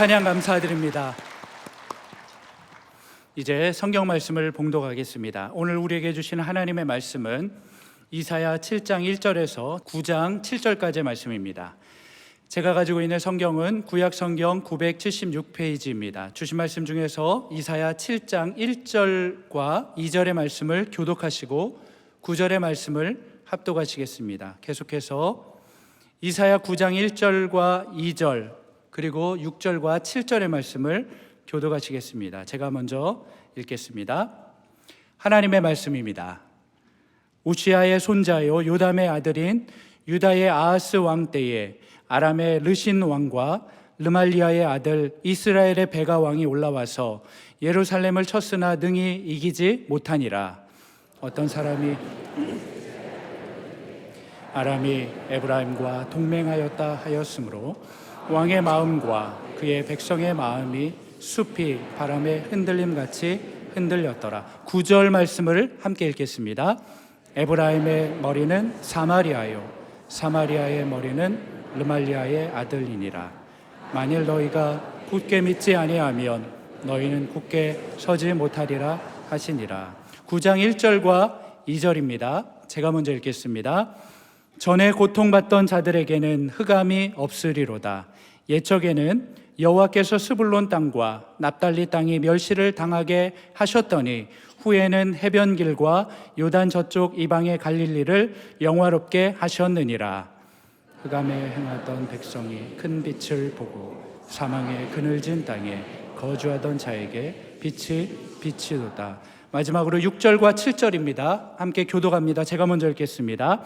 찬양 감사드립니다. 이제 성경 말씀을 봉독하겠습니다. 오늘 우리에게 주신 하나님의 말씀은 이사야 7장 1절에서 9장 7절까지의 말씀입니다. 제가 가지고 있는 성경은 구약 성경 976페이지입니다. 주신 말씀 중에서 이사야 7장 1절과 2절의 말씀을 교독하시고 9절의 말씀을 합독하시겠습니다. 계속해서 이사야 9장 1절과 2절 그리고 6절과 7절의 말씀을 교독하시겠습니다. 제가 먼저 읽겠습니다. 하나님의 말씀입니다. 우시아의 손자요 요담의 아들인 유다의 아하스 왕 때에 아람의 르신 왕과 르말리아의 아들 이스라엘의 베가 왕이 올라와서 예루살렘을 쳤으나 능히 이기지 못하니라. 어떤 사람이 아람이 에브라임과 동맹하였다 하였으므로 왕의 마음과 그의 백성의 마음이 숲이 바람의 흔들림같이 흔들렸더라. 9절 말씀을 함께 읽겠습니다. 에브라임의 머리는 사마리아요 사마리아의 머리는 르말리아의 아들이니라. 만일 너희가 굳게 믿지 아니하면 너희는 굳게 서지 못하리라 하시니라. 9장 1절과 2절입니다. 제가 먼저 읽겠습니다. 전에 고통받던 자들에게는 흑암이 없으리로다. 옛적에는 여호와께서 스불론 땅과 납달리 땅이 멸시를 당하게 하셨더니 후에는 해변길과 요단 저쪽 이방의 갈릴리를 영화롭게 하셨느니라. 흑암에 행하던 백성이 큰 빛을 보고 사망의 그늘진 땅에 거주하던 자에게 빛이 비치도다. 마지막으로 6절과 7절입니다. 함께 교독합니다. 제가 먼저 읽겠습니다.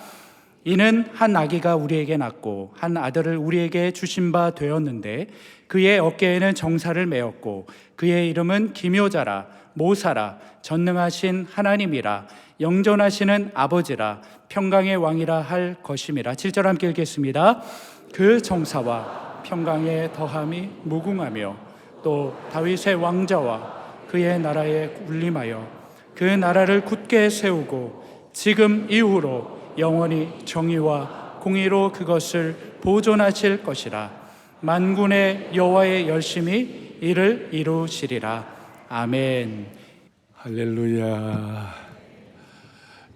이는 한 아기가 우리에게 낳고 한 아들을 우리에게 주신 바 되었는데 그의 어깨에는 정사를 메었고 그의 이름은 기묘자라 모사라 전능하신 하나님이라 영존하시는 아버지라 평강의 왕이라 할 것임이라. 7절 함께 읽겠습니다. 그 정사와 평강의 더함이 무궁하며 또 다윗의 왕자와 그의 나라에 군림하여 그 나라를 굳게 세우고 지금 이후로 영원히 정의와 공의로 그것을 보존하실 것이라. 만군의 여호와의 열심히 이를 이루시리라. 아멘. 할렐루야.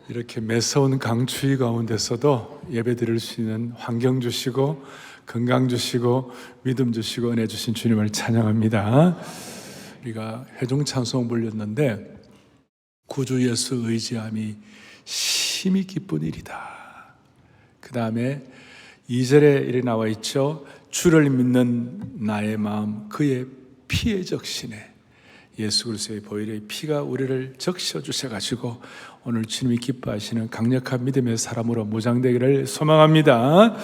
이렇게 매서운 강추위 가운데서도 예배 드릴 수 있는 환경 주시고 건강 주시고 믿음 주시고 은혜 주신 주님을 찬양합니다. 우리가 회중 찬송 불렸는데 구주 예수 의지함이 심히 기쁜 일이다. 그 다음에 2절에 이렇게 나와 있죠. 주를 믿는 나의 마음 그의 피에 적시네. 예수 그리스도의 보혈의 피가 우리를 적셔 주셔가지고 오늘 주님이 기뻐하시는 강력한 믿음의 사람으로 무장되기를 소망합니다.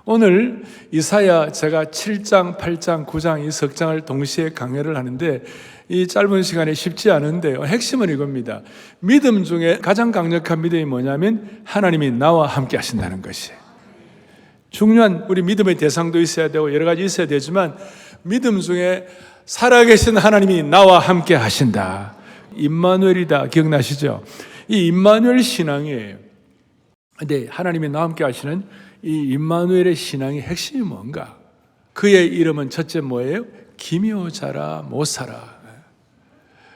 오늘 이사야 제가 7장, 8장, 9장 이 석 장을 동시에 강해를 하는데 이 짧은 시간에 쉽지 않은데요. 핵심은 이겁니다. 믿음 중에 가장 강력한 믿음이 뭐냐면 하나님이 나와 함께 하신다는 것이에요. 중요한 우리 믿음의 대상도 있어야 되고 여러 가지 있어야 되지만 믿음 중에 살아계신 하나님이 나와 함께 하신다. 임마누엘이다. 기억나시죠? 이 임마누엘 신앙이에요. 근데 하나님이 나와 함께 하시는 이 임마누엘의 신앙의 핵심이 뭔가? 그의 이름은 첫째 뭐예요? 기묘자라 모사라.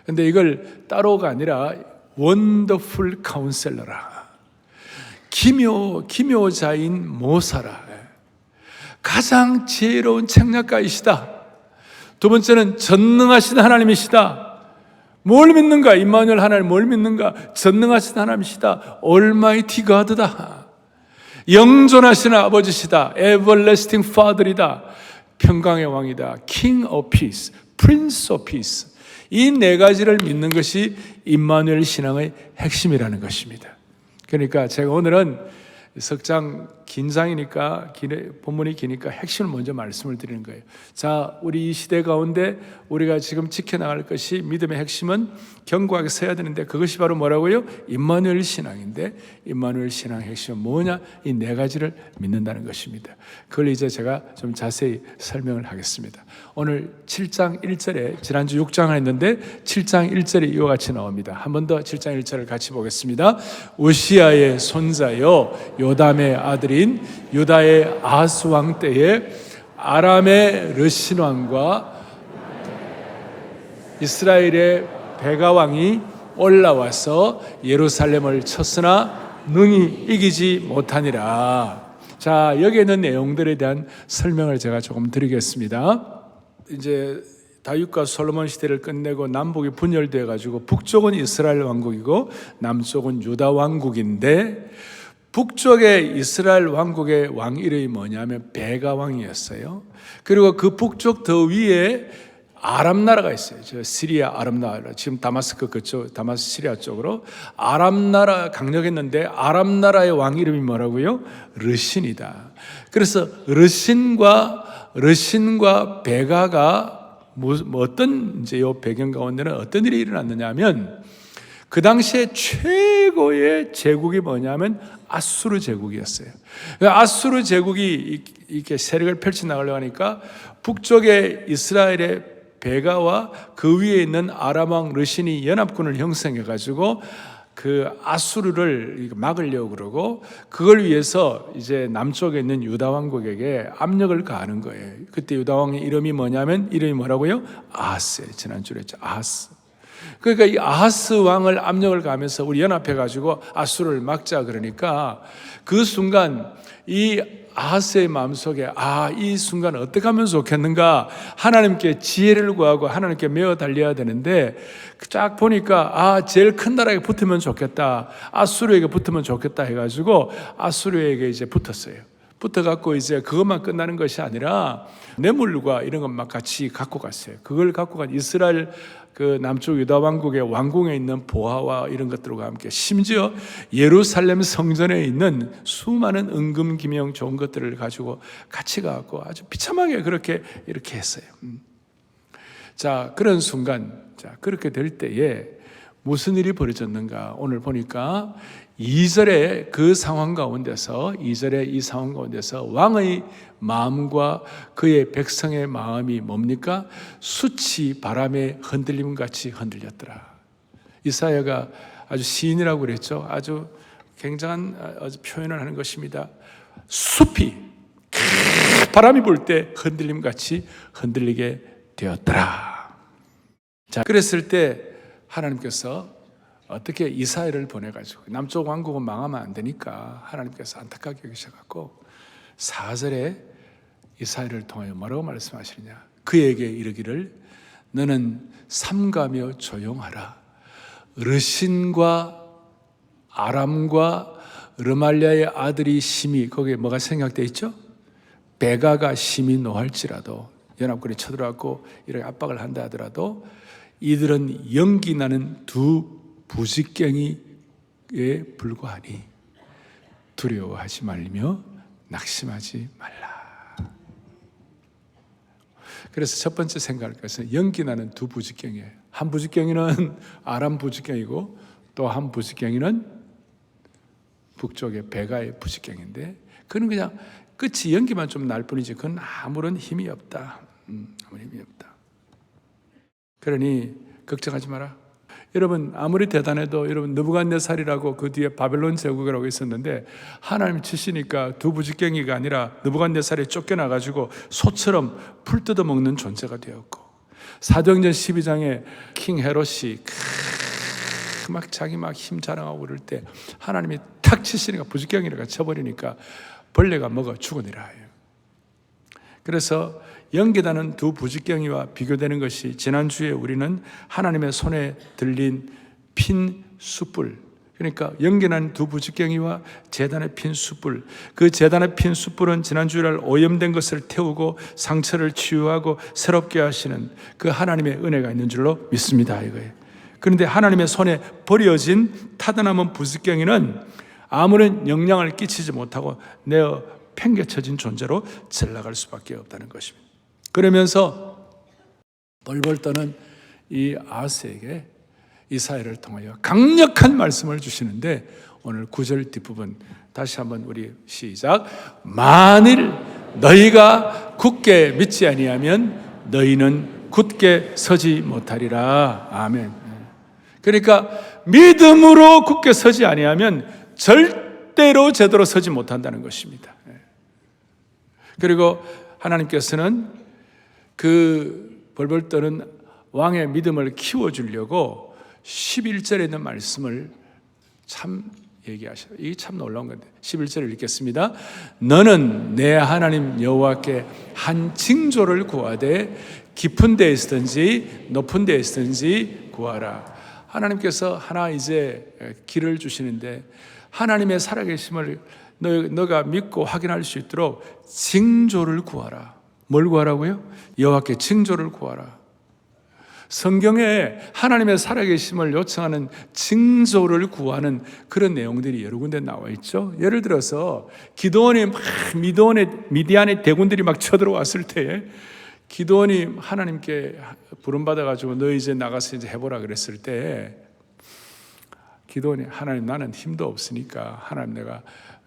근데 이걸 따로가 아니라 원더풀 카운셀러라. 기묘자인 모사라. 가장 지혜로운 책략가이시다. 두 번째는 전능하신 하나님이시다. 뭘 믿는가? 임마누엘 하나님 뭘 믿는가? 전능하신 하나님이시다. Almighty God다. 영존하신 아버지시다. Everlasting Father이다. 평강의 왕이다. King of Peace, Prince of Peace. 이 네 가지를 믿는 것이 임마누엘 신앙의 핵심이라는 것입니다. 그러니까 제가 오늘은 석장 긴 장이니까 본문이 기니까 핵심을 먼저 말씀을 드리는 거예요. 자, 우리 이 시대 가운데 우리가 지금 지켜나갈 것이 믿음의 핵심은 견고하게 서야 되는데 그것이 바로 뭐라고요? 임마누엘 신앙인데 임마누엘 신앙의 핵심은 뭐냐? 이 네 가지를 믿는다는 것입니다. 그걸 이제 제가 좀 자세히 설명을 하겠습니다. 오늘 7장 1절에 지난주 6장을 했는데 7장 1절이 이와 같이 나옵니다. 한 번 더 7장 1절을 같이 보겠습니다. 우시아의 손자요 요담의 아들인 유다의 아하스 왕 때에 아람의 르신 왕과 이스라엘의 베가 왕이 올라와서 예루살렘을 쳤으나 능히 이기지 못하니라. 자, 여기에 있는 내용들에 대한 설명을 제가 조금 드리겠습니다. 이제 다윗과 솔로몬 시대를 끝내고 남북이 분열되어 가지고 북쪽은 이스라엘 왕국이고 남쪽은 유다 왕국인데, 북쪽의 이스라엘 왕국의 왕 이름이 뭐냐면 베가 왕이었어요. 그리고 그 북쪽 더 위에 아람 나라가 있어요. 저 시리아 아람 나라, 지금 다마스크 그쪽, 다마스 시리아 쪽으로 아람 나라 강력했는데, 아람 나라의 왕 이름이 뭐라고요? 르신이다. 그래서 르신과 베가가 어떤 이제 요 배경 가운데는 어떤 일이 일어났느냐면, 그 당시에 최고의 제국이 뭐냐면 아수르 제국이었어요. 아수르 제국이 이렇게 세력을 펼쳐 나가려고 하니까 북쪽에 이스라엘의 베가와 그 위에 있는 아람 왕 르신이 연합군을 형성해 가지고 그 아수르를 막으려고 그러고, 그걸 위해서 이제 남쪽에 있는 유다 왕국에게 압력을 가하는 거예요. 그때 유다 왕의 이름이 뭐냐면, 이름이 뭐라고요? 아하스예요. 지난주에 했죠. 아하스. 그러니까 이 아하스 왕을 압력을 가하면서 우리 연합해 가지고 아수르를 막자 그러니까, 그 순간 이 아하스의 마음속에 이 순간 어떻게 하면 좋겠는가, 하나님께 지혜를 구하고 하나님께 매어 달려야 되는데, 쫙 보니까 제일 큰 나라에 붙으면 좋겠다, 아수르에게 붙으면 좋겠다 해가지고 아수르에게 이제 붙었어요. 붙어갖고 이제 그것만 끝나는 것이 아니라 뇌물과 이런 것 막 같이 갖고 갔어요. 그걸 갖고 간 이스라엘 그 남쪽 유다 왕국의 왕궁에 있는 보화와 이런 것들과 함께, 심지어 예루살렘 성전에 있는 수많은 은금 기명 좋은 것들을 가지고 같이 가고 아주 비참하게 그렇게 이렇게 했어요. 자, 그런 순간, 자, 그렇게 될 때에 무슨 일이 벌어졌는가? 오늘 보니까 2절의 그 상황 가운데서, 2절의 이 상황 가운데서 왕의 마음과 그의 백성의 마음이 뭡니까? 숫이 바람에 흔들림 같이 흔들렸더라. 이사야가 아주 시인이라고 그랬죠. 아주 굉장한 아주 표현을 하는 것입니다. 숲이 바람이 불 때 흔들림 같이 흔들리게 되었더라. 자, 그랬을 때 하나님께서 어떻게 이사야를 보내가지고, 남쪽 왕국은 망하면 안 되니까 하나님께서 안타깝게 여기셔갖고 4절에 이사야를 통하여 뭐라고 말씀하시느냐? 그에게 이르기를 너는 삼가며 조용하라. 르신과 아람과 르말리아의 아들이 심히, 거기에 뭐가 생각되어 있죠? 베가가 심히 노할지라도, 연합군이 쳐들어왔고 이렇게 압박을 한다 하더라도 이들은 연기 나는 두 부직갱이에 불과하니 두려워하지 말며 낙심하지 말라. 그래서 첫 번째 생각할 것은 연기 나는 두 부직갱이에요. 한 부직갱이는 아람 부직갱이고 또 한 부직갱이는 북쪽의 베가의 부직갱인데, 그는 그냥 끝이 연기만 좀 날 뿐이지 그건 아무런 힘이 없다. 아무런 힘이 없다. 그러니 걱정하지 마라. 여러분, 아무리 대단해도 여러분 느부갓네살이라고 그 뒤에 바벨론 제국이라고 있었는데, 하나님 치시니까 두 부직갱이가 아니라 느부갓네살이 쫓겨나가지고 소처럼 풀 뜯어먹는 존재가 되었고, 사도행전 12장에 킹 헤롯이 막 자기 막 힘 자랑하고 그럴 때 하나님이 탁 치시니까 부직갱이라고 쳐버리니까 벌레가 먹어 죽으니라. 그래서 연기나는 두 부직갱이와 비교되는 것이, 지난주에 우리는 하나님의 손에 들린 핀 숯불, 그러니까 연기나는 두 부직갱이와 제단에 핀 숯불, 그 제단에 핀 숯불은 지난주에 오염된 것을 태우고 상처를 치유하고 새롭게 하시는 그 하나님의 은혜가 있는 줄로 믿습니다, 이거예요. 그런데 하나님의 손에 버려진 타다남은 부직갱이는 아무런 영향을 끼치지 못하고 내어 팽개쳐진 존재로 전락할 수밖에 없다는 것입니다. 그러면서 벌벌 떠는 이 아하스에게 이사야를 통하여 강력한 말씀을 주시는데, 오늘 9절 뒷부분 다시 한번 우리 시작. 만일 너희가 굳게 믿지 아니하면 너희는 굳게 서지 못하리라. 아멘. 그러니까 믿음으로 굳게 서지 아니하면 절대로 제대로 서지 못한다는 것입니다. 그리고 하나님께서는 그 벌벌 떠는 왕의 믿음을 키워주려고 11절에 있는 말씀을 참 얘기하셔요. 이게 참 놀라운 건데 11절을 읽겠습니다. 너는 내 하나님 여호와께 한 징조를 구하되 깊은 데에 있든지 높은 데에 있든지 구하라. 하나님께서 하나 이제 길을 주시는데 하나님의 살아계심을 너가 믿고 확인할 수 있도록 징조를 구하라. 뭘 구하라고요? 여호와께 징조를 구하라. 성경에 하나님의 살아계심을 요청하는 징조를 구하는 그런 내용들이 여러 군데 나와 있죠. 예를 들어서 기드온이 막 미디안의 대군들이 막 쳐들어왔을 때 기드온이 하나님께 부름받아가지고 너 이제 나가서 이제 해보라 그랬을 때 기드온이 하나님 나는 힘도 없으니까 하나님 내가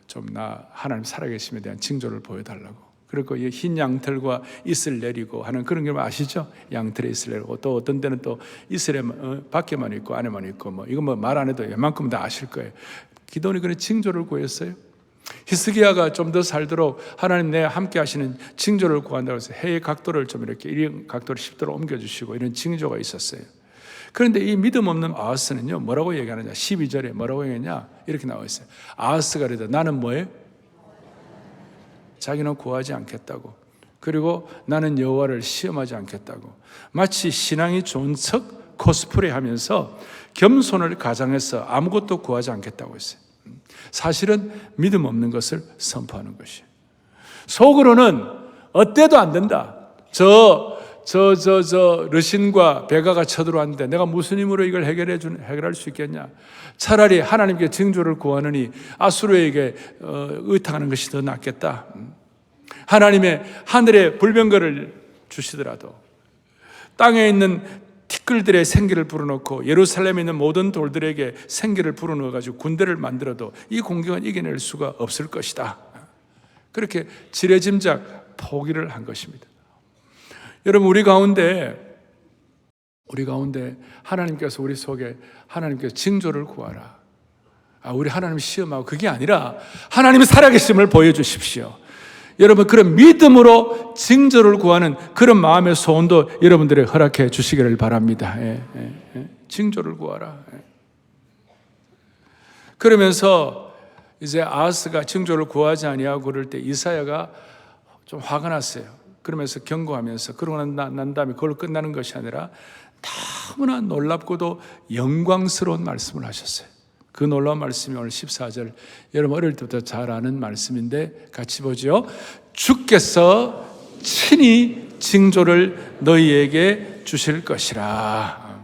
좀 하나님 살아계심에 대한 징조를 보여달라고. 그리고 이 흰 양털과 이슬 내리고 하는 그런 게 아시죠? 양털에 이슬 내리고 또 어떤 때는 또 이슬에 밖에만 있고 안에만 있고 뭐 이거 뭐 말 안 해도 웬만큼 다 아실 거예요. 기도원이 그런 징조를 구했어요. 히스기야가 좀 더 살도록 하나님 내 함께 하시는 징조를 구한다고 해서 해의 각도를 좀 이렇게 이 각도를 10도로 옮겨주시고 이런 징조가 있었어요. 그런데 이 믿음 없는 아하스는요 뭐라고 얘기하느냐 12절에 뭐라고 얘기하냐 이렇게 나와 있어요. 아하스가 그래도 나는 뭐예요? 자기는 구하지 않겠다고. 그리고 나는 여호와를 시험하지 않겠다고. 마치 신앙이 좋은 척 코스프레 하면서 겸손을 가장해서 아무것도 구하지 않겠다고 했어요. 사실은 믿음 없는 것을 선포하는 것이에요. 속으로는 어때도 안 된다. 르신과 베가가 쳐들어왔는데 내가 무슨 힘으로 이걸 해결할 수 있겠냐. 차라리 하나님께 징조를 구하느니 아수르에게 의탁하는 것이 더 낫겠다. 하나님의 하늘에 불병거를 주시더라도 땅에 있는 티끌들의 생기를 불어넣고 예루살렘에 있는 모든 돌들에게 생기를 불어넣어가지고 군대를 만들어도 이 공격은 이겨낼 수가 없을 것이다. 그렇게 지레짐작 포기를 한 것입니다. 여러분 우리 가운데 하나님께서 우리 속에 하나님께서 징조를 구하라. 우리 하나님 시험하고 그게 아니라 하나님의 살아계심을 보여주십시오. 여러분 그런 믿음으로 징조를 구하는 그런 마음의 소원도 여러분들이 허락해 주시기를 바랍니다. 징조를 구하라. 그러면서 이제 아하스가 징조를 구하지 아니하고 그럴 때 이사야가 좀 화가 났어요. 그러면서 경고하면서 그러고 난 다음에 그걸로 끝나는 것이 아니라 너무나 놀랍고도 영광스러운 말씀을 하셨어요. 그 놀라운 말씀이 오늘 14절 여러분 어릴 때부터 잘 아는 말씀인데 같이 보죠. 주께서 친히 징조를 너희에게 주실 것이라.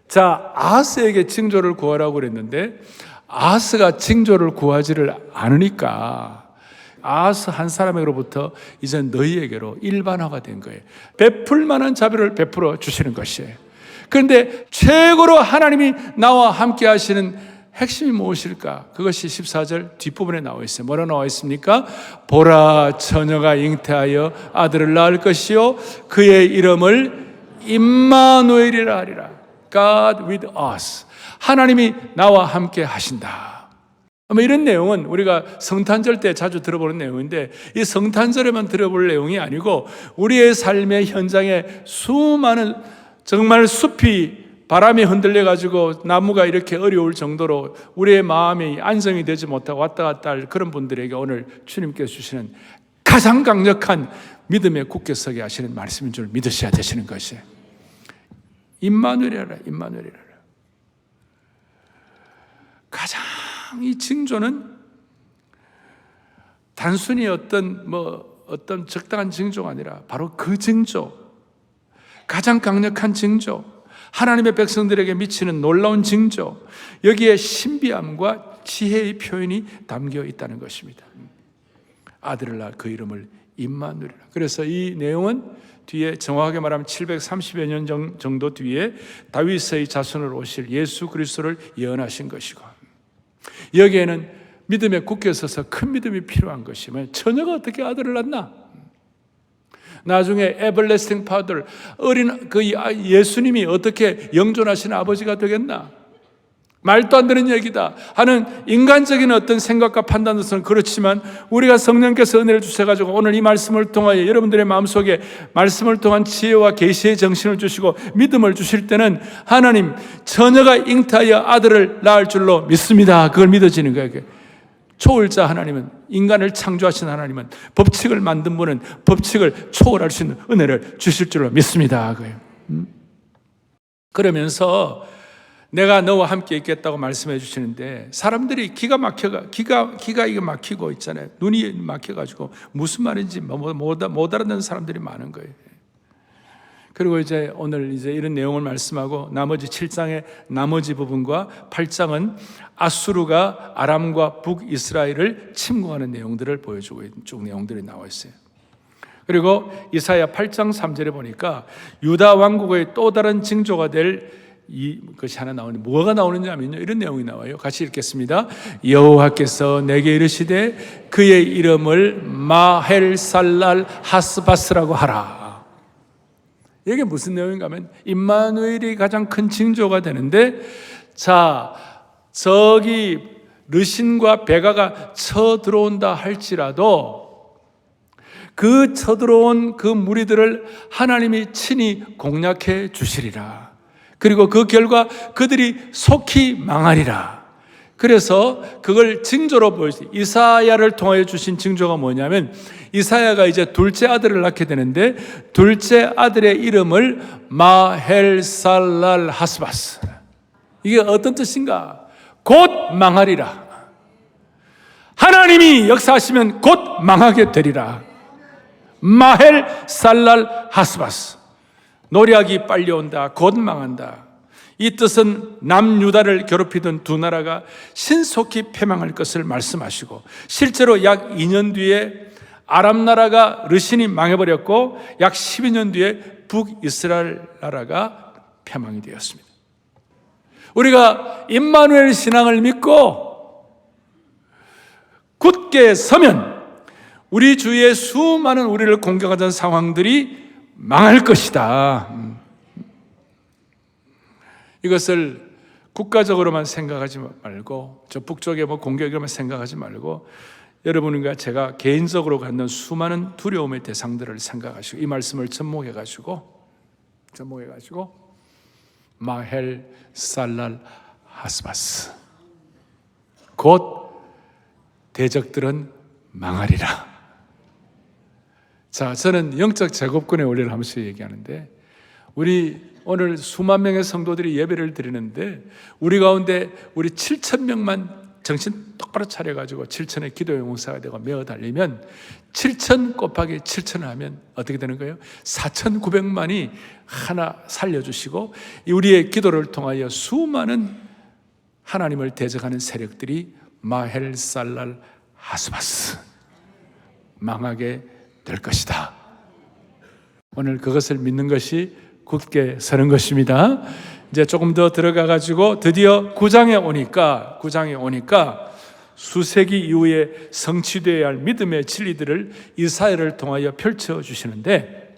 자, 아하스에게 징조를 구하라고 그랬는데 아하스가 징조를 구하지를 않으니까 아하스 한 사람으로부터 이제 너희에게로 일반화가 된 거예요. 베풀 만한 자비를 베풀어 주시는 것이에요. 그런데 최고로 하나님이 나와 함께 하시는 핵심이 무엇일까? 그것이 14절 뒷부분에 나와 있어요. 뭐라 나와 있습니까? 보라, 처녀가 잉태하여 아들을 낳을 것이요 그의 이름을 임마누엘이라 하리라. God with us. 하나님이 나와 함께 하신다. 이런 내용은 우리가 성탄절 때 자주 들어보는 내용인데 이 성탄절에만 들어볼 내용이 아니고 우리의 삶의 현장에 수많은 정말 숲이 바람에 흔들려가지고 나무가 이렇게 어려울 정도로 우리의 마음이 안정이 되지 못하고 왔다 갔다 할 그런 분들에게 오늘 주님께서 주시는 가장 강력한 믿음의 굳게 서게 하시는 말씀인 줄 믿으셔야 되시는 것이에요. 임마누엘이라. 가장 이 징조는 단순히 어떤 적당한 징조가 아니라 바로 그 징조, 가장 강력한 징조, 하나님의 백성들에게 미치는 놀라운 징조, 여기에 신비함과 지혜의 표현이 담겨 있다는 것입니다. 아들을 낳을 그 이름을 임마누엘이라. 그래서 이 내용은 뒤에 정확하게 말하면 730여 년 정도 뒤에 다윗의 자손으로 오실 예수 그리스도를 예언하신 것이고, 여기에는 믿음에 굳게 서서 큰 믿음이 필요한 것이면 처녀가 어떻게 아들을 낳나? 나중에 에버래스팅 파더, 어린 그 예수님이 어떻게 영존하신 아버지가 되겠나? 말도 안 되는 얘기다 하는 인간적인 어떤 생각과 판단으로서는 그렇지만, 우리가 성령께서 은혜를 주셔가지고 오늘 이 말씀을 통하여 여러분들의 마음속에 말씀을 통한 지혜와 계시의 정신을 주시고 믿음을 주실 때는 하나님, 처녀가 잉태하여 아들을 낳을 줄로 믿습니다. 그걸 믿어지는 거예요. 초월자 하나님은, 인간을 창조하신 하나님은, 법칙을 만든 분은 법칙을 초월할 수 있는 은혜를 주실 줄로 믿습니다. 그러면서 내가 너와 함께 있겠다고 말씀해 주시는데, 사람들이 기가 이게 막히고 있잖아요. 눈이 막혀가지고 무슨 말인지 못 알아듣는 사람들이 많은 거예요. 그리고 이제 오늘 이제 이런 내용을 말씀하고, 나머지 7장의 나머지 부분과 8장은 아수르가 아람과 북이스라엘을 침공하는 내용들을 보여주고 있는 쭉 내용들이 나와 있어요. 그리고 이사야 8장 3절에 보니까 유다 왕국의 또 다른 징조가 될 것이 하나 나오는데, 뭐가 나오느냐 하면요, 이런 내용이 나와요. 같이 읽겠습니다. 여호와께서 내게 이르시되 그의 이름을 마헬살랄 하스바스라고 하라. 이게 무슨 내용인가 하면, 임마누엘이 가장 큰 징조가 되는데, 자, 저기 르신과 베가가 쳐들어온다 할지라도 그 쳐들어온 그 무리들을 하나님이 친히 공략해 주시리라. 그리고 그 결과 그들이 속히 망하리라. 그래서 그걸 징조로 보여주세요. 이사야를 통하여 주신 징조가 뭐냐면, 이사야가 이제 둘째 아들을 낳게 되는데, 둘째 아들의 이름을 마헬살랄 하스바스. 이게 어떤 뜻인가? 곧 망하리라. 하나님이 역사하시면 곧 망하게 되리라. 마헬살랄 하스바스. 노략이 빨리 온다, 곧 망한다. 이 뜻은 남유다를 괴롭히던 두 나라가 신속히 패망할 것을 말씀하시고, 실제로 약 2년 뒤에 아람 나라가 르신이 망해버렸고, 약 12년 뒤에 북이스라엘 나라가 패망이 되었습니다. 우리가 임마누엘 신앙을 믿고 굳게 서면 우리 주위에 수많은 우리를 공격하던 상황들이 망할 것이다. 이것을 국가적으로만 생각하지 말고, 저 북쪽에 공격이라만 생각하지 말고, 여러분과 제가 개인적으로 갖는 수많은 두려움의 대상들을 생각하시고, 이 말씀을 접목해가지고 마헬 살랄 하스바스, 곧 대적들은 망하리라. 자, 저는 영적 제곱권의 원리를 하면서 얘기하는데, 우리 오늘 수만 명의 성도들이 예배를 드리는데, 우리 가운데 우리 7,000명만 정신 똑바로 차려가지고 7,000의 기도 용사가 되고 메어 달리면, 7,000 곱하기 7,000을 하면 어떻게 되는 거예요? 4,900만이 하나 살려주시고, 우리의 기도를 통하여 수많은 하나님을 대적하는 세력들이 마헬살랄 하스바스, 망하게 될 것이다. 오늘 그것을 믿는 것이 굳게 서는 것입니다. 이제 조금 더 들어가가지고 드디어 9장에 오니까 수세기 이후에 성취되어야 할 믿음의 진리들을 이사야를 통하여 펼쳐주시는데,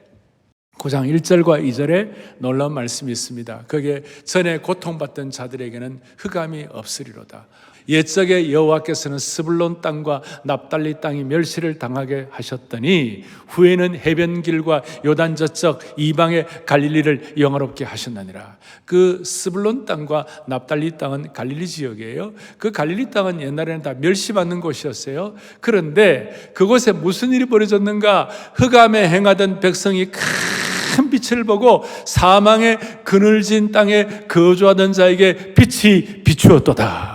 9장 1절과 2절에 놀라운 말씀이 있습니다. 거기에 전에 고통받던 자들에게는 흑암이 없으리로다. 옛적에 여호와께서는 스불론 땅과 납달리 땅이 멸시를 당하게 하셨더니, 후에는 해변길과 요단 저쪽 이방의 갈릴리를 영화롭게 하셨느니라. 그 스불론 땅과 납달리 땅은 갈릴리 지역이에요. 그 갈릴리 땅은 옛날에는 다 멸시받는 곳이었어요. 그런데 그곳에 무슨 일이 벌어졌는가? 흑암에 행하던 백성이 큰 빛을 보고 사망의 그늘진 땅에 거주하던 자에게 빛이 비추었도다.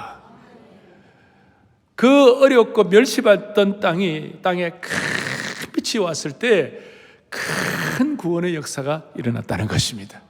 그 어렵고 멸시받던 땅에 큰 빛이 왔을 때 큰 구원의 역사가 일어났다는 것입니다.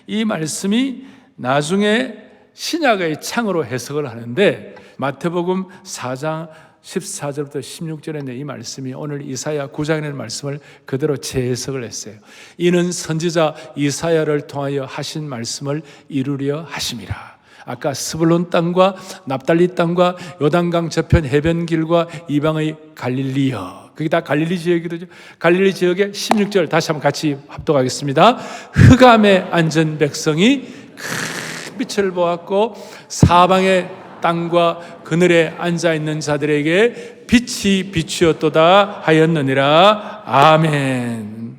이 말씀이 나중에 신약의 창으로 해석을 하는데, 마태복음 4장 14절부터 16절에 있는 이 말씀이 오늘 이사야 9장에 있는 말씀을 그대로 재해석을 했어요. 이는 선지자 이사야를 통하여 하신 말씀을 이루려 하심이라. 아까 스불론 땅과 납달리 땅과 요단강 저편 해변길과 이방의 갈릴리여, 그게 다 갈릴리 지역이죠. 갈릴리 지역의 16절 다시 한번 같이 합독하겠습니다. 흑암에 앉은 백성이 큰 햇빛을 보았고 사방의 땅과 그늘에 앉아있는 자들에게 빛이 비추었도다 하였느니라. 아멘.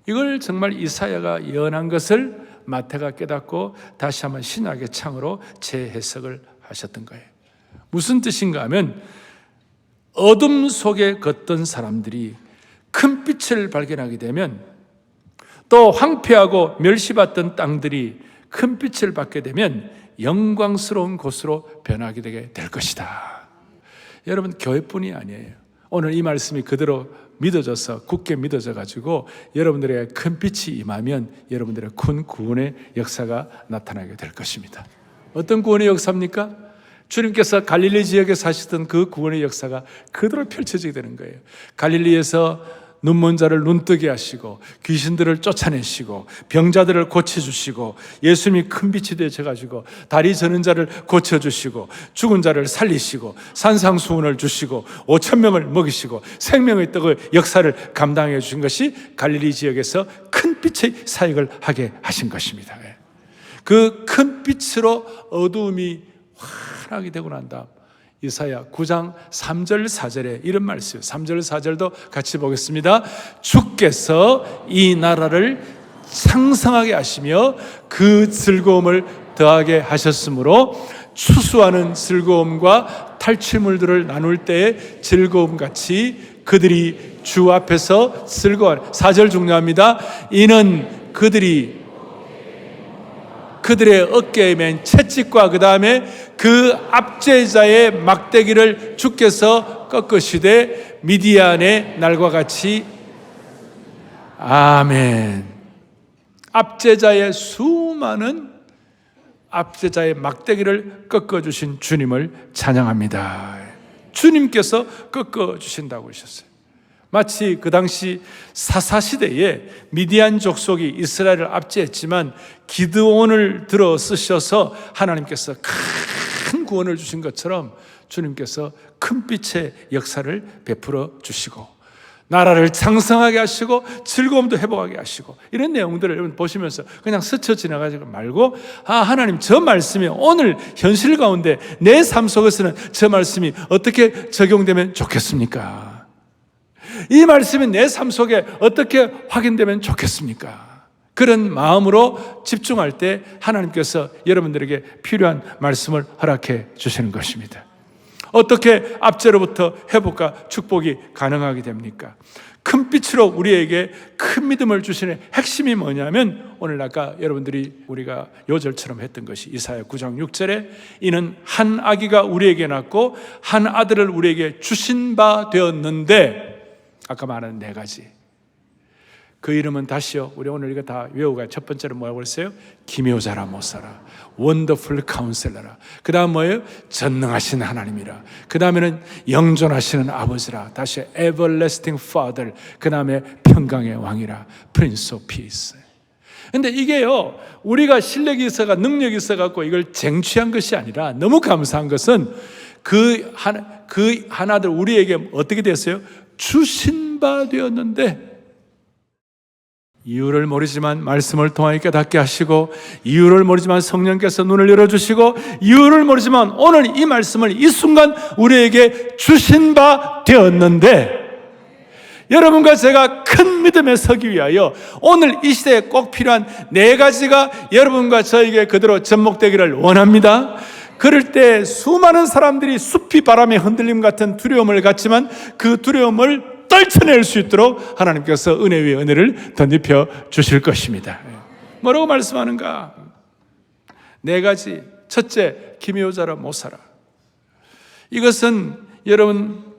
이걸 정말 이사야가 예언한 것을 마태가 깨닫고 다시 한번 신약의 창으로 재해석을 하셨던 거예요. 무슨 뜻인가 하면 어둠 속에 걷던 사람들이 큰 빛을 발견하게 되면, 또 황폐하고 멸시받던 땅들이 큰 빛을 받게 되면 영광스러운 곳으로 변하게 되게 될 것이다. 여러분, 교회뿐이 아니에요. 오늘 이 말씀이 그대로 믿어져서 굳게 믿어져 가지고 여러분들의 큰 빛이 임하면 여러분들의 큰 구원의 역사가 나타나게 될 것입니다. 어떤 구원의 역사입니까? 주님께서 갈릴리 지역에 사시던 그 구원의 역사가 그대로 펼쳐지게 되는 거예요. 갈릴리에서 눈먼 자를 눈뜨게 하시고 귀신들을 쫓아내시고 병자들을 고쳐주시고 예수님이 큰 빛이 되셔가지고 다리 저는 자를 고쳐주시고 죽은 자를 살리시고 산상수훈을 주시고 5,000명을 먹이시고 생명의 떡의 역사를 감당해 주신 것이 갈릴리 지역에서 큰 빛의 사역을 하게 하신 것입니다. 그 큰 빛으로 어두움이 환하게 되고 난 다음 이사야 9장 3절 4절에 이런 말씀이에요. 3절 4절도 같이 보겠습니다. 주께서 이 나라를 창성하게 하시며 그 즐거움을 더하게 하셨으므로 추수하는 즐거움과 탈취물들을 나눌 때의 즐거움같이 그들이 주 앞에서 즐거워하는, 4절 중요합니다. 이는 그들의 어깨에 맨 채찍과 그 다음에 그 압제자의 막대기를 주께서 꺾으시되 미디안의 날과 같이. 아멘. 압제자의 수많은 압제자의 막대기를 꺾어주신 주님을 찬양합니다. 주님께서 꺾어주신다고 하셨어요. 마치 그 당시 사사시대에 미디안 족속이 이스라엘을 압제했지만 기드온을 들어 쓰셔서 하나님께서 큰 구원을 주신 것처럼 주님께서 큰 빛의 역사를 베풀어 주시고 나라를 창성하게 하시고 즐거움도 회복하게 하시고, 이런 내용들을 여러분 보시면서 그냥 스쳐 지나가지 말고, 하나님 저 말씀이 오늘 현실 가운데 내 삶 속에서는 저 말씀이 어떻게 적용되면 좋겠습니까? 이 말씀이 내 삶 속에 어떻게 확인되면 좋겠습니까? 그런 마음으로 집중할 때 하나님께서 여러분들에게 필요한 말씀을 허락해 주시는 것입니다. 어떻게 압제로부터 회복과 축복이 가능하게 됩니까? 큰 빛으로 우리에게 큰 믿음을 주시는 핵심이 뭐냐면, 오늘 아까 여러분들이 우리가 요절처럼 했던 것이 이사야 9장 6절에 이는 한 아기가 우리에게 낳고 한 아들을 우리에게 주신 바 되었는데, 아까 말한 네 가지. 그 이름은 다시요, 우리 오늘 이거 다 외우고, 첫 번째로 뭐라고 그랬어요? 기묘자라 모사라, 원더풀 카운셀러라. 그 다음 뭐예요? 전능하신 하나님이라. 그 다음에는 영존하시는 아버지라. 다시 everlasting father. 그 다음에 평강의 왕이라, Prince of Peace. 근데 이게요, 우리가 실력이 있어가 능력이 있어갖고 이걸 쟁취한 것이 아니라, 너무 감사한 것은 그 하나들 우리에게 어떻게 됐어요? 주신 바 되었는데, 이유를 모르지만 말씀을 통하여 깨닫게 하시고, 이유를 모르지만 성령께서 눈을 열어주시고, 이유를 모르지만 오늘 이 말씀을 이 순간 우리에게 주신 바 되었는데, 여러분과 제가 큰 믿음에 서기 위하여 오늘 이 시대에 꼭 필요한 네 가지가 여러분과 저에게 그대로 접목되기를 원합니다. 그럴 때 수많은 사람들이 숲이 바람에 흔들림 같은 두려움을 갖지만 그 두려움을 떨쳐낼 수 있도록 하나님께서 은혜 위에 은혜를 덧입혀 주실 것입니다. 뭐라고 말씀하는가? 네 가지. 첫째, 기묘자라 모사라. 이것은 여러분,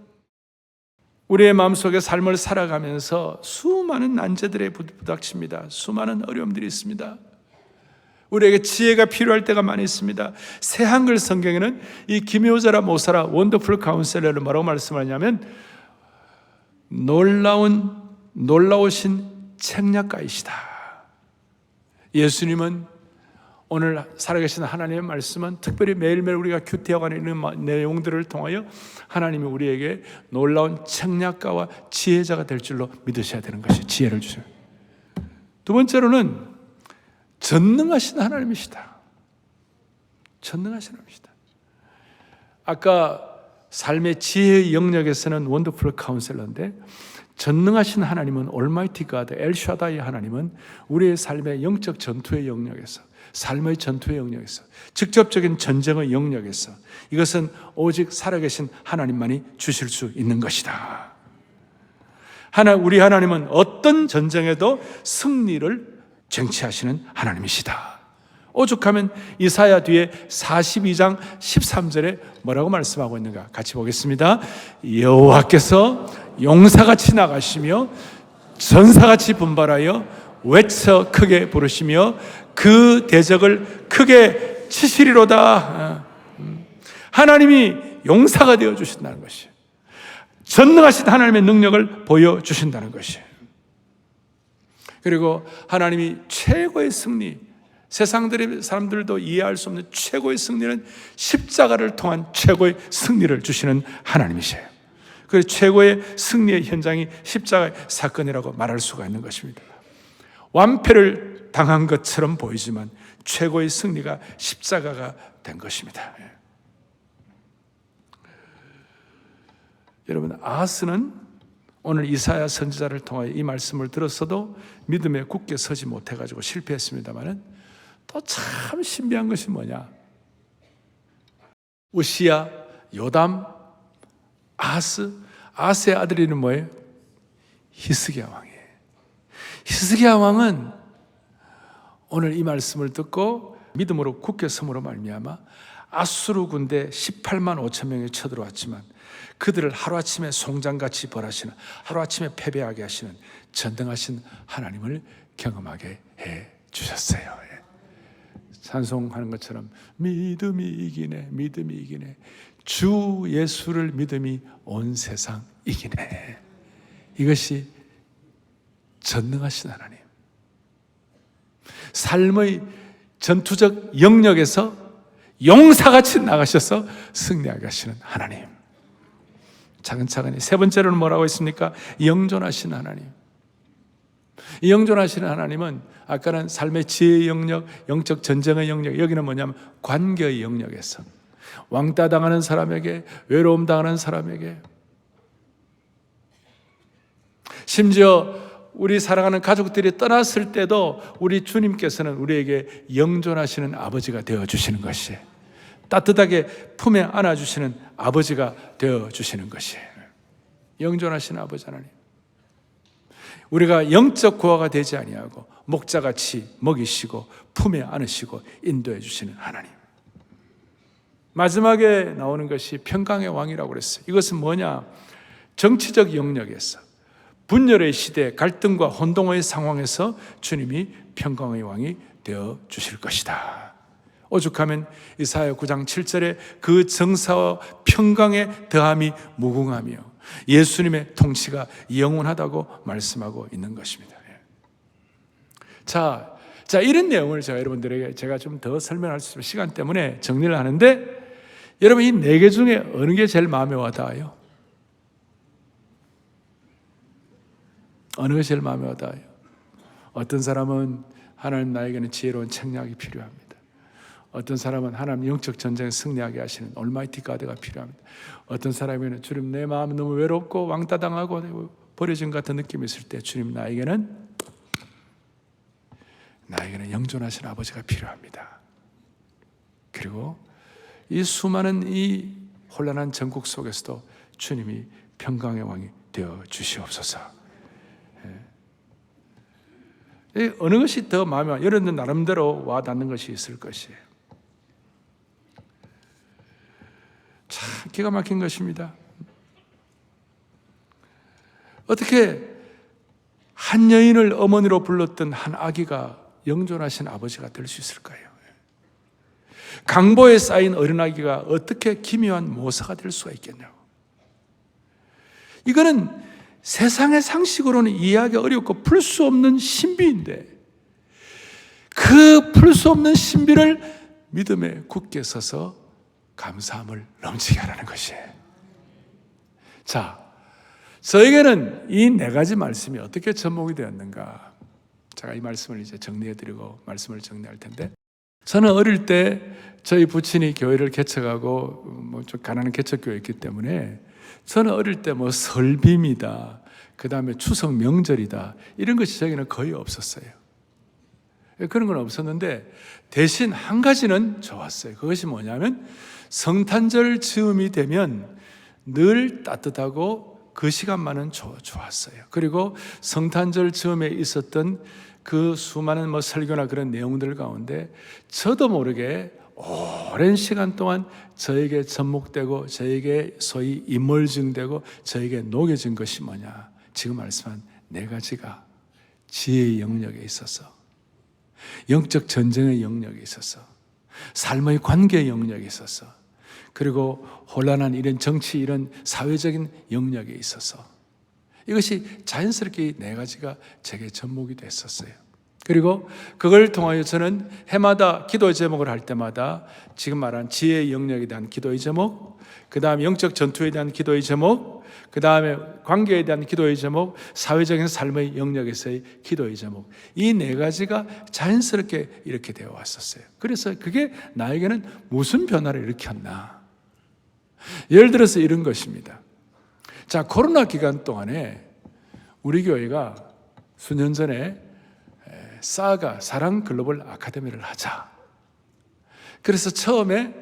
우리의 마음속에 삶을 살아가면서 수많은 난제들에 부닥칩니다. 수많은 어려움들이 있습니다. 우리에게 지혜가 필요할 때가 많이 있습니다. 새 한글 성경에는 이 기묘자라 모사라, 원더풀 카운셀러를 뭐라고 말씀하냐면 놀라우신 책략가이시다. 예수님은, 오늘 살아계신 하나님의 말씀은 특별히 매일매일 우리가 큐티하고 있는 내용들을 통하여 하나님이 우리에게 놀라운 책략가와 지혜자가 될 줄로 믿으셔야 되는 것이 지혜를 주셔요. 두 번째로는 전능하신 하나님이시다. 전능하신 하나님이시다. 아까 삶의 지혜의 영역에서는 원더풀 카운셀러인데 전능하신 하나님은 올마이티 가드, 엘샤다이 하나님은 우리의 삶의 영적 전투의 영역에서, 삶의 전투의 영역에서, 직접적인 전쟁의 영역에서 이것은 오직 살아계신 하나님만이 주실 수 있는 것이다. 우리 하나님은 어떤 전쟁에도 승리를 쟁취하시는 하나님이시다. 오죽하면 이사야 뒤에 42장 13절에 뭐라고 말씀하고 있는가 같이 보겠습니다. 여호와께서 용사같이 나가시며 전사같이 분발하여 외쳐 크게 부르시며 그 대적을 크게 치시리로다. 하나님이 용사가 되어 주신다는 것이, 전능하신 하나님의 능력을 보여주신다는 것이, 그리고 하나님이 최고의 승리, 세상들의 사람들도 이해할 수 없는 최고의 승리는 십자가를 통한 최고의 승리를 주시는 하나님이세요. 그래서 최고의 승리의 현장이 십자가의 사건이라고 말할 수가 있는 것입니다. 완패를 당한 것처럼 보이지만 최고의 승리가 십자가가 된 것입니다. 여러분, 아하스는 오늘 이사야 선지자를 통하여 이 말씀을 들었어도 믿음에 굳게 서지 못해가지고 실패했습니다만은 또 참 신비한 것이 뭐냐? 우시야, 요담, 아하스의 아들이는 뭐예요? 히스기야 왕이에요. 히스기야 왕은 오늘 이 말씀을 듣고 믿음으로 굳게 섬으로 말미암아 아수르 군대 18만 5천 명이 쳐들어왔지만 그들을 하루아침에 송장같이 벌하시는, 하루아침에 패배하게 하시는 전능하신 하나님을 경험하게 해 주셨어요. 찬송하는 것처럼 믿음이 이기네, 믿음이 이기네, 주 예수를 믿음이 온 세상 이기네. 이것이 전능하신 하나님, 삶의 전투적 영역에서 용사같이 나가셔서 승리하게 하시는 하나님. 차근차근히 세 번째로는 뭐라고 했습니까? 영존하신 하나님. 이 영존하시는 하나님은 아까는 삶의 지혜의 영역, 영적 전쟁의 영역, 여기는 뭐냐면 관계의 영역에서 왕따 당하는 사람에게, 외로움 당하는 사람에게, 심지어 우리 사랑하는 가족들이 떠났을 때도 우리 주님께서는 우리에게 영존하시는 아버지가 되어주시는 것이, 따뜻하게 품에 안아주시는 아버지가 되어주시는 것이 영존하시는 아버지 하나님. 우리가 영적 고아가 되지 아니하고 목자같이 먹이시고 품에 안으시고 인도해 주시는 하나님. 마지막에 나오는 것이 평강의 왕이라고 그랬어요. 이것은 뭐냐? 정치적 영역에서, 분열의 시대, 갈등과 혼동의 상황에서 주님이 평강의 왕이 되어 주실 것이다. 오죽하면 이사야 9장 7절에 그 정사와 평강의 더함이 무궁하며 예수님의 통치가 영원하다고 말씀하고 있는 것입니다. 자, 이런 내용을 제가 여러분들에게 제가 좀 더 설명할 수 있는 시간 때문에 정리를 하는데, 여러분 이 네 개 중에 어느 게 제일 마음에 와닿아요? 어느 것이 제일 마음에 와닿아요? 어떤 사람은 하나님 나에게는 지혜로운 책략이 필요합니다. 어떤 사람은 하나님 영적 전쟁에 승리하게 하시는 올마이티 가드가 필요합니다. 어떤 사람에게는 주님 내 마음이 너무 외롭고 왕따당하고 버려진 것 같은 느낌이 있을 때 주님 나에게는 영존하신 아버지가 필요합니다. 그리고 이 수많은 이 혼란한 전국 속에서도 주님이 평강의 왕이 되어 주시옵소서. 어느 것이 더 마음에 와? 여러분들 나름대로 와닿는 것이 있을 것이에요. 참 기가 막힌 것입니다. 어떻게 한 여인을 어머니로 불렀던 한 아기가 영존하신 아버지가 될 수 있을까요? 강보에 쌓인 어린아기가 어떻게 기묘한 모사가 될 수가 있겠냐고. 이거는 세상의 상식으로는 이해하기 어렵고 풀 수 없는 신비인데, 그 풀 수 없는 신비를 믿음에 굳게 서서 감사함을 넘치게 하라는 것이에요. 자, 저에게는 이 네 가지 말씀이 어떻게 접목이 되었는가? 제가 이 말씀을 이제 정리해드리고 말씀을 정리할 텐데, 저는 어릴 때 저희 부친이 교회를 개척하고 좀 가난한 개척교회였기 때문에 저는 어릴 때 설빔이다, 그 다음에 추석 명절이다, 이런 것이 저에게는 거의 없었어요. 그런 건 없었는데 대신 한 가지는 좋았어요. 그것이 뭐냐면 성탄절 즈음이 되면 늘 따뜻하고 그 시간만은 좋았어요. 그리고 성탄절 즈음에 있었던 그 수많은 설교나 그런 내용들 가운데 저도 모르게 오랜 시간 동안 저에게 접목되고 저에게 소위 임물증되고 저에게 녹여진 것이 뭐냐, 지금 말씀한 네 가지가 지혜의 영역에 있어서, 영적 전쟁의 영역에 있어서, 삶의 관계의 영역에 있어서, 그리고 혼란한 이런 정치, 이런 사회적인 영역에 있어서 이것이 자연스럽게 네 가지가 제게 접목이 됐었어요. 그리고 그걸 통하여 저는 해마다 기도 제목을 할 때마다 지금 말한 지혜의 영역에 대한 기도의 제목, 그 다음에 영적 전투에 대한 기도의 제목, 그 다음에 관계에 대한 기도의 제목, 사회적인 삶의 영역에서의 기도의 제목, 이 네 가지가 자연스럽게 이렇게 되어 왔었어요. 그래서 그게 나에게는 무슨 변화를 일으켰나. 예를 들어서 이런 것입니다. 자, 코로나 기간 동안에 우리 교회가 수년 전에 사가 사랑 글로벌 아카데미를 하자. 그래서 처음에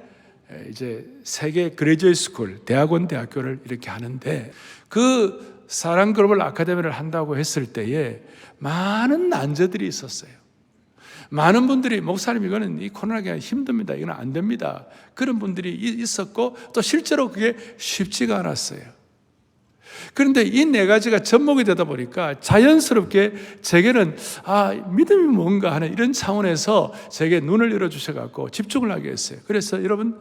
이제 세계 그레이지웨이 스쿨, 대학원 대학교를 이렇게 하는데 그 사랑 글로벌 아카데미를 한다고 했을 때에 많은 난제들이 있었어요. 많은 분들이 목사님 이거는 이 코로나가 힘듭니다. 이건 안 됩니다. 그런 분들이 있었고 또 실제로 그게 쉽지가 않았어요. 그런데 이 네 가지가 접목이 되다 보니까 자연스럽게 제게는 믿음이 뭔가 하는 이런 차원에서 제게 눈을 열어주셔서 집중을 하게 했어요. 그래서 여러분,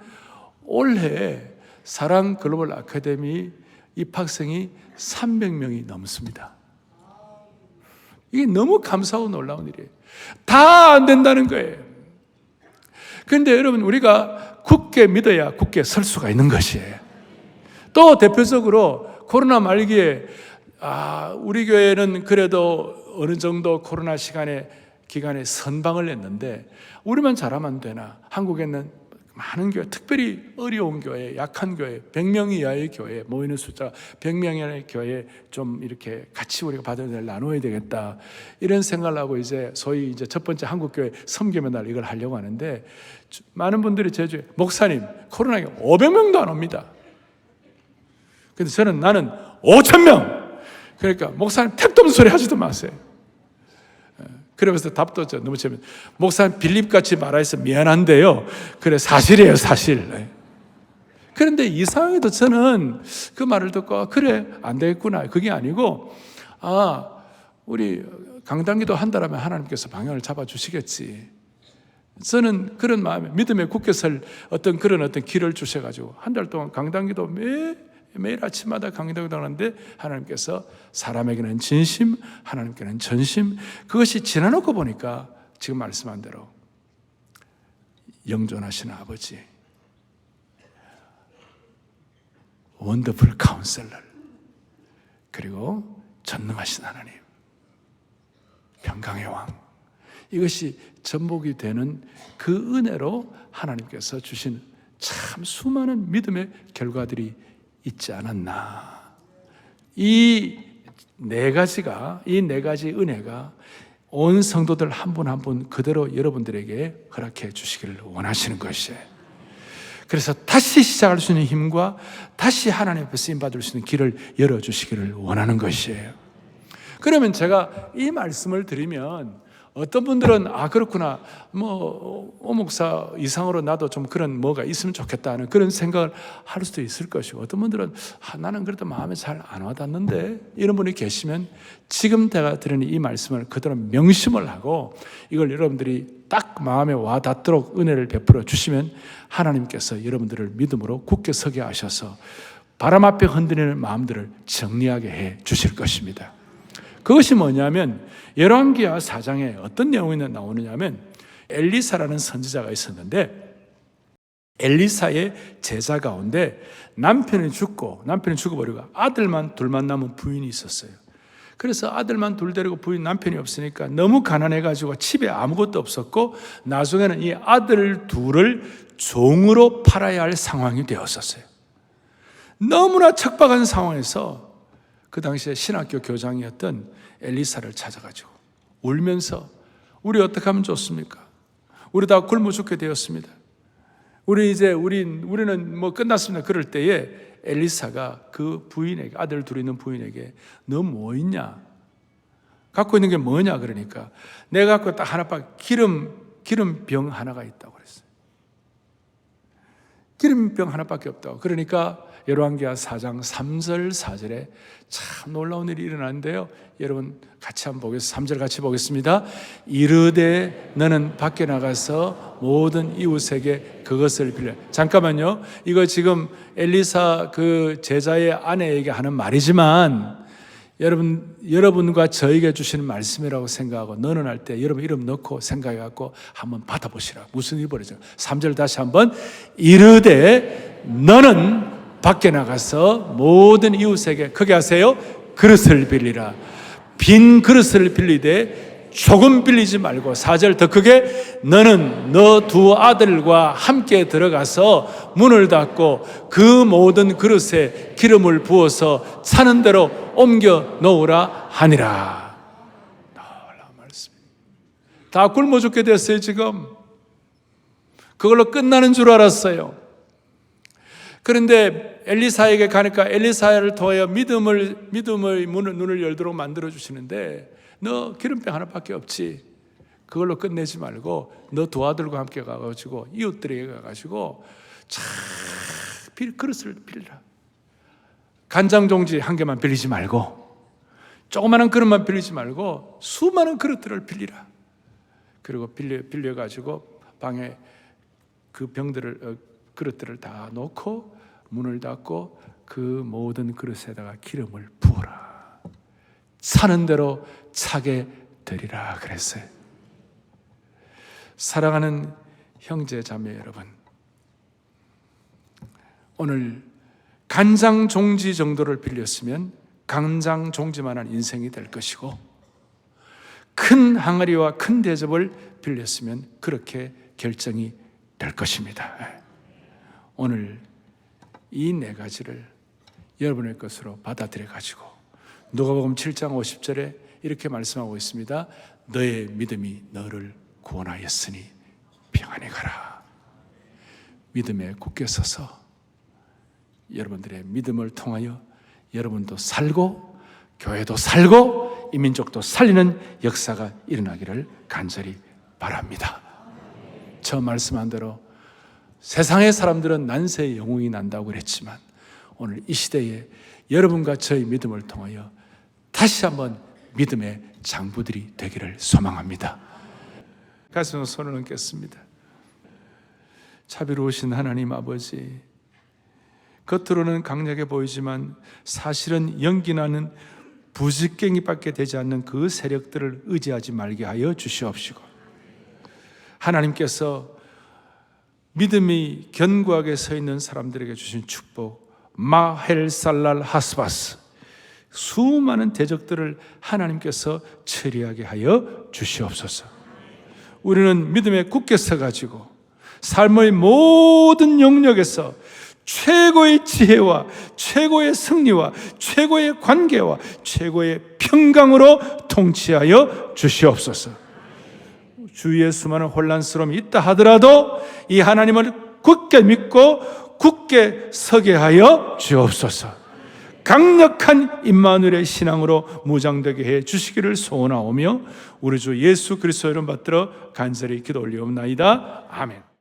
올해 사랑 글로벌 아카데미 입학생이 300명이 넘습니다. 이게 너무 감사하고 놀라운 일이에요. 다 안 된다는 거예요. 그런데 여러분, 우리가 굳게 믿어야 굳게 설 수가 있는 것이에요. 또 대표적으로 코로나 말기에 우리 교회는 그래도 어느 정도 코로나 기간에 선방을 했는데 우리만 잘하면 되나? 한국에는 많은 교회, 특별히 어려운 교회, 약한 교회, 100명 이하의 교회, 모이는 숫자 100명 이하의 교회 좀 이렇게 같이 우리가 받아들 나눠야 되겠다, 이런 생각을 하고 소위 이제 첫 번째 한국교회 섬김의 날 이걸 하려고 하는데, 많은 분들이 제주에 목사님 코로나가 500명도 안 옵니다. 근데 나는 5,000명. 그러니까 목사님 택도 없는 소리 하지도 마세요. 그러면서 답도 너무 재밌어요. 목사님 빌립같이 말해서 미안한데요. 그래, 사실이에요, 사실. 그런데 이상하게도 저는 그 말을 듣고 그래, 안 되겠구나. 그게 아니고 우리 강단기도 한다라면 하나님께서 방향을 잡아주시겠지. 저는 그런 마음에 믿음의 굳게 설 어떤 길을 주셔가지고 한 달 동안 강단기도 매일 아침마다 강의도 하는데 하나님께서 사람에게는 진심, 하나님께는 전심, 그것이 지나놓고 보니까 지금 말씀한 대로 영존하시는 아버지, 원더풀 카운셀러, 그리고 전능하신 하나님, 평강의 왕, 이것이 전복이 되는 그 은혜로 하나님께서 주신 참 수많은 믿음의 결과들이 있지 않았나. 이 네 가지 은혜가 온 성도들 한 분 한 분 그대로 여러분들에게 허락해 주시기를 원하시는 것이에요. 그래서 다시 시작할 수 있는 힘과 다시 하나님 앞에 쓰임 받을 수 있는 길을 열어주시기를 원하는 것이에요. 그러면 제가 이 말씀을 드리면 어떤 분들은 그렇구나, 오 목사 이상으로 나도 좀 그런 뭐가 있으면 좋겠다는 그런 생각을 할 수도 있을 것이고, 어떤 분들은 나는 그래도 마음에 잘 안 와닿는데, 이런 분이 계시면 지금 제가 드리는 이 말씀을 그대로 명심을 하고 이걸 여러분들이 딱 마음에 와닿도록 은혜를 베풀어 주시면 하나님께서 여러분들을 믿음으로 굳게 서게 하셔서 바람 앞에 흔들리는 마음들을 정리하게 해 주실 것입니다. 그것이 뭐냐면 열왕기하 4장에 어떤 내용이 나오느냐면, 엘리사라는 선지자가 있었는데 엘리사의 제자 가운데 남편이 죽어버리고 아들만 둘만 남은 부인이 있었어요. 그래서 아들만 둘 데리고 부인 남편이 없으니까 너무 가난해가지고 집에 아무것도 없었고 나중에는 이 아들 둘을 종으로 팔아야 할 상황이 되었었어요. 너무나 척박한 상황에서 그 당시에 신학교 교장이었던 엘리사를 찾아가지고 울면서 우리 어떻게 하면 좋습니까? 우리 다 굶어 죽게 되었습니다. 우리는 뭐 끝났습니다. 그럴 때에 엘리사가 그 부인에게, 아들 둘이 있는 부인에게 너 뭐 있냐? 갖고 있는 게 뭐냐? 그러니까 내가 갖고 딱 하나밖에 기름병 하나가 있다고 그랬어요. 기름병 하나밖에 없다고. 그러니까 열왕기하 4장 3절 4절에 참 놀라운 일이 일어나는데요. 여러분 같이 한번 보겠습니다. 3절 같이 보겠습니다. 이르되 너는 밖에 나가서 모든 이웃에게 그것을 빌려. 잠깐만요. 이거 지금 엘리사 그 제자의 아내에게 하는 말이지만 여러분과 저에게 주시는 말씀이라고 생각하고 너는 할 때 여러분 이름 넣고 생각해갖고 한번 받아보시라. 무슨 일이 벌어져? 3절 다시 한번. 이르되 너는 밖에 나가서 모든 이웃에게 크게 하세요. 그릇을 빌리라. 빈 그릇을 빌리되 조금 빌리지 말고 4절 더 크게 너는 너 두 아들과 함께 들어가서 문을 닫고 그 모든 그릇에 기름을 부어서 차는 대로 옮겨 놓으라 하니라. 놀라운 말씀. 다 굶어 죽게 됐어요. 지금 그걸로 끝나는 줄 알았어요. 그런데 엘리사에게 가니까 엘리사를 통하여 믿음의 눈을 열도록 만들어 주시는데 너 기름병 하나밖에 없지. 그걸로 끝내지 말고 너 두 아들과 함께 가가지고 이웃들에게 가가지고 그릇을 빌리라. 간장 종지 한 개만 빌리지 말고 조그마한 그릇만 빌리지 말고 수많은 그릇들을 빌리라. 그리고 빌려가지고 방에 그 그릇들을 다 놓고 문을 닫고 그 모든 그릇에다가 기름을 부어라. 차는 대로 차게 되리라 그랬어요. 사랑하는 형제 자매 여러분, 오늘 간장 종지 정도를 빌렸으면 간장 종지만한 인생이 될 것이고 큰 항아리와 큰 대접을 빌렸으면 그렇게 결정이 될 것입니다. 오늘 이 네 가지를 여러분의 것으로 받아들여 가지고 누가복음 7장 50절에 이렇게 말씀하고 있습니다. 너의 믿음이 너를 구원하였으니 평안히 가라. 믿음에 굳게 서서 여러분들의 믿음을 통하여 여러분도 살고 교회도 살고 이 민족도 살리는 역사가 일어나기를 간절히 바랍니다. 저 말씀한 대로 세상의 사람들은 난세의 영웅이 난다고 그랬지만 오늘 이 시대에 여러분과 저의 믿음을 통하여 다시 한번 믿음의 장부들이 되기를 소망합니다. 가슴에 손을 얹겠습니다. 자비로우신 하나님 아버지, 겉으로는 강력해 보이지만 사실은 연기나는 부직갱이밖에 되지 않는 그 세력들을 의지하지 말게 하여 주시옵시고, 하나님께서 믿음이 견고하게 서 있는 사람들에게 주신 축복, 마헬살랄 하스바스, 수많은 대적들을 하나님께서 처리하게 하여 주시옵소서. 우리는 믿음에 굳게 서가지고 삶의 모든 영역에서 최고의 지혜와 최고의 승리와 최고의 관계와 최고의 평강으로 통치하여 주시옵소서. 주위에 수많은 혼란스러움이 있다 하더라도 이 하나님을 굳게 믿고 굳게 서게 하여 주옵소서. 강력한 임마누엘의 신앙으로 무장되게 해 주시기를 소원하오며 우리 주 예수 그리스도 이름 받들어 간절히 기도 올리옵나이다. 아멘.